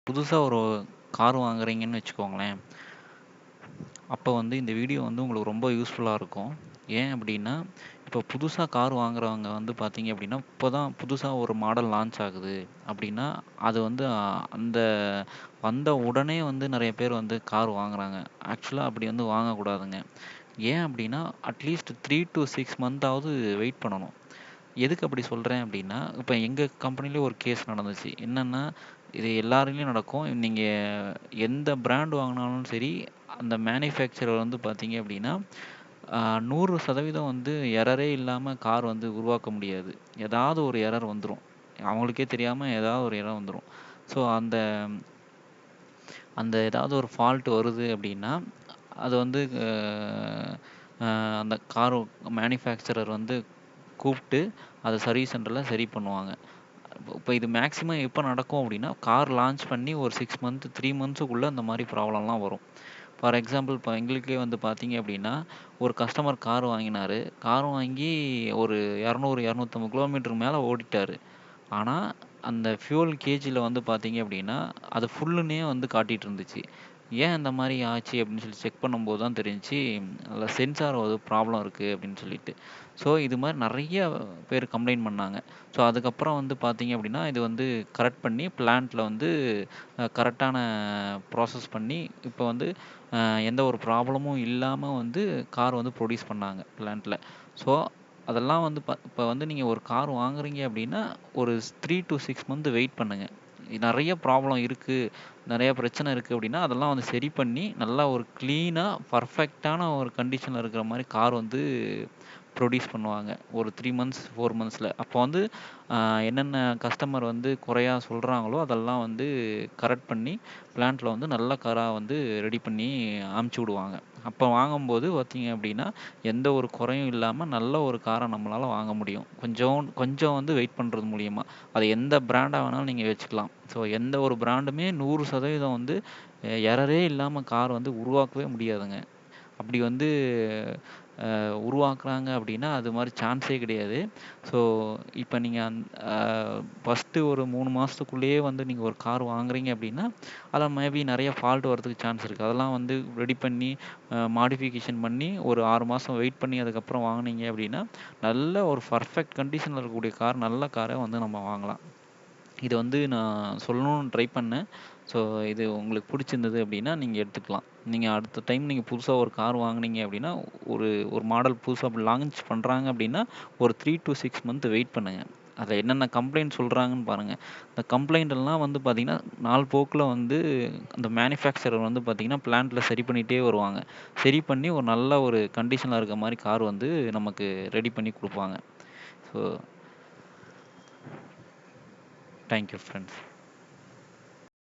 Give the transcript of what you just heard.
புதுசா ஒரு கார் வாங்குறீங்கன்னு வச்சுக்கோங்களேன். அப்போ வந்து இந்த வீடியோ வந்து உங்களுக்கு ரொம்ப யூஸ்ஃபுல்லா இருக்கும். ஏன் அப்டின்னா, இப்போ புதுசா கார் வாங்குறவங்க வந்து பார்த்தீங்க அப்டின்னா, இப்போ தான் புதுசா ஒரு மாடல் லான்ச் ஆகுது அப்டின்னா, அது வந்து அந்த வந்த உடனே வந்து நெறைய பேர் வந்து கார் வாங்குறாங்க. ஆக்சுவலா அப்டி வந்து வாங்கக்கூடாதுங்க. ஏன் அப்டின்னா, அட்லீஸ்ட் 3 டூ 6 மந்த்தாவது வெயிட் பண்ணணும். எதுக்கு அப்படி சொல்றேன் அப்படின்னா, இப்ப எங்க கம்பெனிலயே ஒரு கேஸ் நடந்துச்சு. என்னன்னா, இது எல்லாருலயும் நடக்கும். நீங்க எந்த பிராண்ட் வாங்குனாலும் சரி, அந்த மேனுஃபேக்சரர் வந்து பார்த்தீங்க அப்படின்னா, 100% வந்து எரரே இல்லாம கார் வந்து உருவாக்க முடியாது. ஏதாவது ஒரு எரர் வந்துரும். அவங்களுக்கே தெரியாம ஏதாவது ஒரு எரர் வந்துரும். ஸோ அந்த அந்த ஏதாவது ஒரு ஃபால்ட் வருது அப்படின்னா, அது வந்து அ அ அந்த கார் மேனுஃபேக்சரர் வந்து கூப்ட்டு, அத சர்வீஸ் சென்டர்ல சரி பண்ணுவாங்க. இப்ப இது மேக்ஸிமம் எப்ப நடக்கும் அப்டின்னா, கார் லான்ச் பண்ணி ஒரு 6 மந்த், 3 மந்த்ஸுக்குள்ள இந்த மாரி ப்ராப்ளம்லாம் வரும். ஃபார் எக்ஸாம்பிள் இப்ப எங்களுக்கே வந்து பார்த்தீங்க அப்டின்னா, ஒரு கஸ்டமர் கார் வாங்கினாரு. கார் வாங்கி ஒரு 200, 250 கிலோமீட்டருக்கு மேல ஓட்டிட்டாரு. ஆனா, அந்த ஃபியூல் கேஜ்ல வந்து பார்த்தீங்க அப்டின்னா, அது ஃபுல்லுன்னே வந்து காட்டிட்டு இருந்துச்சு. ஏன் இந்த மாரி ஆச்சு அப்டின்னு சொல்லி செக் பண்ணும்போது தான் தெரிஞ்சுச்சு, அதில சென்சார் ஒரு ப்ராப்ளம் இருக்கு அப்டின்னு சொல்லிட்டு. ஸோ, இது மாரி நெறைய பேர் கம்ப்ளைண்ட் பண்ணாங்க. ஸோ, அதுக்கப்புறம் வந்து பார்த்தீங்க அப்டின்னா, இது வந்து கரெக்ட் பண்ணி பிளான்ட்ல வந்து கரெக்ட்டான ப்ராசஸ் பண்ணி, இப்போ வந்து எந்த ஒரு ப்ராப்ளமும் இல்லாம வந்து கார் வந்து ப்ரொடியூஸ் பண்ணாங்க பிளான்ட்ல. ஸோ, அதெல்லாம் வந்து இப்ப வந்து நீங்க ஒரு கார் வாங்குறீங்க அப்டின்னா, ஒரு 3 டூ 6 மந்த் வெயிட் பண்ணுங்க. நெறைய ப்ராப்ளம் இருக்கு, நெறைய பிரச்சனை இருக்கு அப்டின்னா, அதெல்லாம் வந்து சரி பண்ணி, நல்லா ஒரு கிளீனா, பெர்ஃபெக்ட்டான ஒரு கண்டிஷன்ல இருக்கிற மாரி கார் வந்து ப்ரொடியூஸ் பண்ணுவாங்க. ஒரு 3 மந்த்ஸ், 4 மந்த்ஸ்ல. அப்போ வந்து அ என்னென்ன கஸ்டமர் வந்து குறையா சொல்றாங்களோ, அதெல்லாம் வந்து கரெக்ட் பண்ணி, பிளான்ட்ல வந்து நல்ல காரா வந்து ரெடி பண்ணி அனுப்பிச்சு விடுவாங்க. அப்போ வாங்கும்போது பார்த்தீங்க அப்டின்னா, எந்த ஒரு குறையும் இல்லாம நல்ல ஒரு கார நம்மளால வாங்க முடியும். கொஞ்சம் கொஞ்சம் வந்து வெயிட் பண்றது மூலியமா. அது எந்த பிராண்டா வேணாலும் நீங்க வச்சுக்கலாம். ஸோ எந்த ஒரு பிராண்டுமே 100% வந்து எரரே இல்லாம கார் வந்து உருவாக்கவே முடியாதுங்க. அப்படி வந்து உருவாக்குறாங்க அப்படின்னா, அது மாரி சான்ஸே கிடையாது. ஸோ, இப்ப நீங்க ஃபர்ஸ்ட்டு ஒரு 3 மாசத்துக்குள்ளேயே வந்து நீங்க ஒரு கார் வாங்குறீங்க அப்படின்னா, அதில மேபி நெறைய ஃபால்ட் வரதுக்கு சான்ஸ் இருக்கு. அதெல்லாம் வந்து ரெடி பண்ணி, மாடிஃபிகேஷன் பண்ணி, ஒரு 6 மாசம் வெயிட் பண்ணி அதுக்கப்புறம் வாங்குனீங்க அப்படின்னா, நல்ல ஒரு பெர்ஃபெக்ட் கண்டிஷன்ல இருக்கக்கூடிய கார், நல்ல கார வந்து நம்ம வாங்கலாம். இது வந்து நான் சொல்லணும்னு ட்ரை பண்ணேன். ஸோ, இது உங்களுக்கு புடிச்சிருந்தது அப்டின்னா, நீங்க எடுத்துக்கலாம். நீங்க அடுத்த டைம் நீங்க புதுசா ஒரு கார் வாங்குனீங்க அப்டின்னா, ஒரு ஒரு மாடல் புதுசா லான்ச் பண்றாங்க அப்டின்னா, ஒரு 3 டூ 6 மந்த் வெயிட் பண்ணுங்க. அதுல என்னென்ன கம்ப்ளைண்ட் சொல்றாங்கன்னு பாருங்க. இந்த கம்ப்ளைண்ட் எல்லாம் வந்து பார்த்தீங்கன்னா, நாள் போக்குல வந்து அந்த மேனுஃபேக்சரர் வந்து பார்த்தீங்கன்னா, பிளான்ட்ல சரி பண்ணிட்டே வருவாங்க. சரி பண்ணி ஒரு நல்ல ஒரு கண்டிஷன்ல இருக்க மாரி கார் வந்து நமக்கு ரெடி பண்ணி குடுப்பாங்க. So, thank you friends.